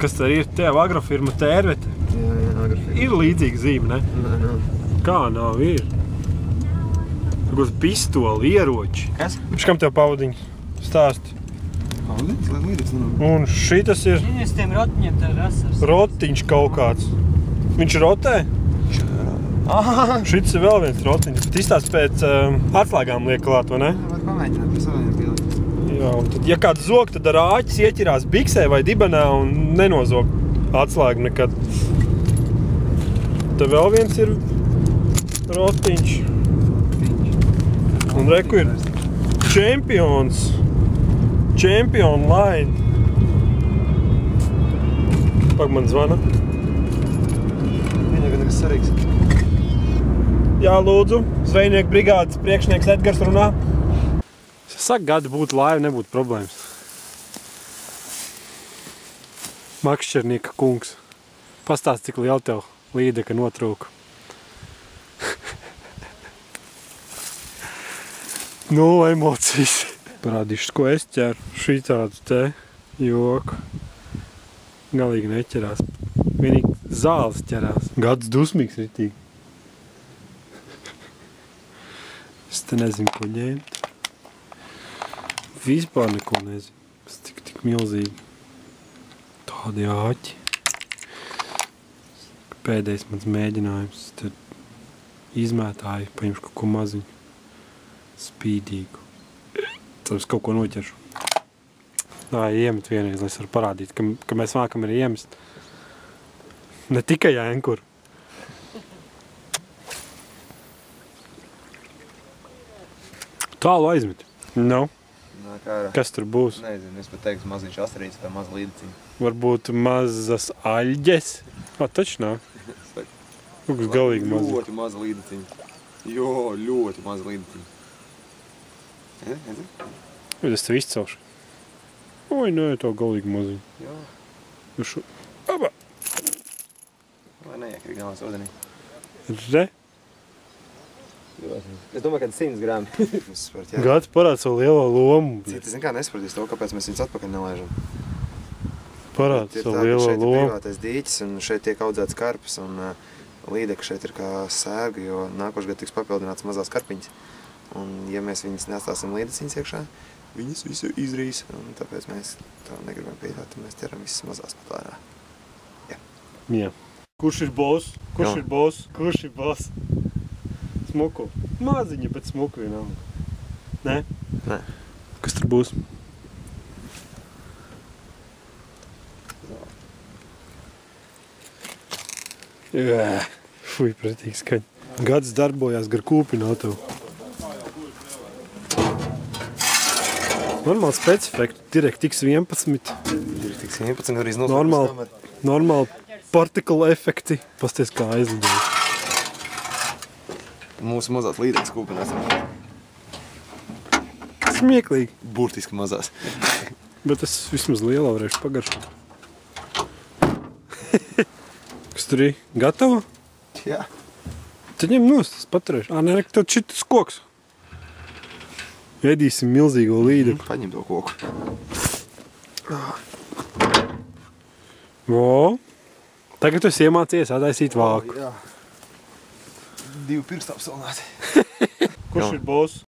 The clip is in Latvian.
Kas tā ir? Tev agrofirma Tērvete? Jā, agrofirma. Ir līdzīga zīme, ne? Nē, nav. Kā nav? Ir. Kāds pistoli, ieroči. Kas? Kam tev pavadiņi? Stāsti. Pavadiņas, lai līdzīgs nav. Un šitas ir Viņas tiem rotiņiem tā rasars. rotiņš kaut kāds. Viņš rotē? Aha! Šits ir vēl viens rotiņš. Bet izstāst pēc atslēgām liek klāt, vai ne? Vajag pamēģināt par saviem pilotiem. Jā, un tad, ja kāds zog, tad ar āķis ieķirās biksē vai dibenā un nenozog atslēgu nekad. Te vēl viens ir rotiņš. Un reku ir čempions. Champion line. Pak man zvana. Viņa gan nekas sarīgs. Jā, lūdzu. Zvejnieku brigādes priekšnieks Edgars runā. Saka, gadi būtu laiva, nebūtu problēmas. Makšķernieka kungs. Pastāst, cik liela tev līdeka notrūka. Nulle emocijas. Parādīšu, ko es ķeru. Šī tādu te joku. Galīgi neķerās. Vienīgi zāles ķerās. Gads dusmīgs ritīgi. Es te nezinu, ko ņemt. Vispār neko nezinu. Tas tik milzīgi. Tādi āķi. Pēdējais mans mēģinājums. Tad izmētāju, paņemšu kaut ko maziņu. Spīdīgu. Tad es kaut ko noķeršu. Tā, iemet vienreiz, lai es varu parādīt, ka mēs mākam arī iemest. Ne tikai ēnkur. Tālu aizmet. No. Kas tur būs? Nezinu, es pat teiktu maziņš astrīts vai maz līdeciņa. Varbūt mazas aļģes. Taču nav. Kaut kas galīgi maz. Ļoti maza līdeciņa. Jo, ļoti maza līdeciņa. Edzi? Es tev izcelšu. Oi, nē, tā galīgi maziņa. Jā. Šo. Aba! Vai neiekri galās ūdenī? Re? Es domāju, ka 100 grāmi. Gads parāda savu lielo lomu. Citi, zin kā, nesapratīs to, kāpēc mēs viņus atpakaļ nelaižam. Parāda savu lielo Šeit ir lomu. privātais dīķis un šeit tiek audzēts karpis un līdeka šeit ir kā sēga, jo nākošais gads tiks papildināts mazās karpiņas. Un ja mēs viņus neatstāsim līdeciņas iekšā, viņas visu izrīs un tāpēc mēs tā negribam pieļaut, tad mēs ķeram visas mazās pat ārā. Jā. Kurš ir boss? Kurš ir boss? Kurš ir boss? Smuku. Maziņa, bet smuku vienalga. Nē? Nē. Kas tur būs? Jā. Fui, pretīgi skaņa. Gads darbojās gar kūpinātavu. Normāli specifekti. DirectX 11. DirectX 11 arī Normāli particle efekti. Pasties, kā aizlidoja. Mūsu mazās līdekas kūpinās. Smieklīgi. Burtiski mazās. Bet es vismaz lielā varēšu pagaršot. Kas tur ir? Gatava? Jā. Tad ņem nost, es paturēšu. Nē, tad šitas koks. Ēdīsim milzīgo līdeku. Paņem to koku. O, tagad tu esi iemācījies ataisīt vāku. Jā. 2 pirkstu apsalnāti. Kurš ir boss?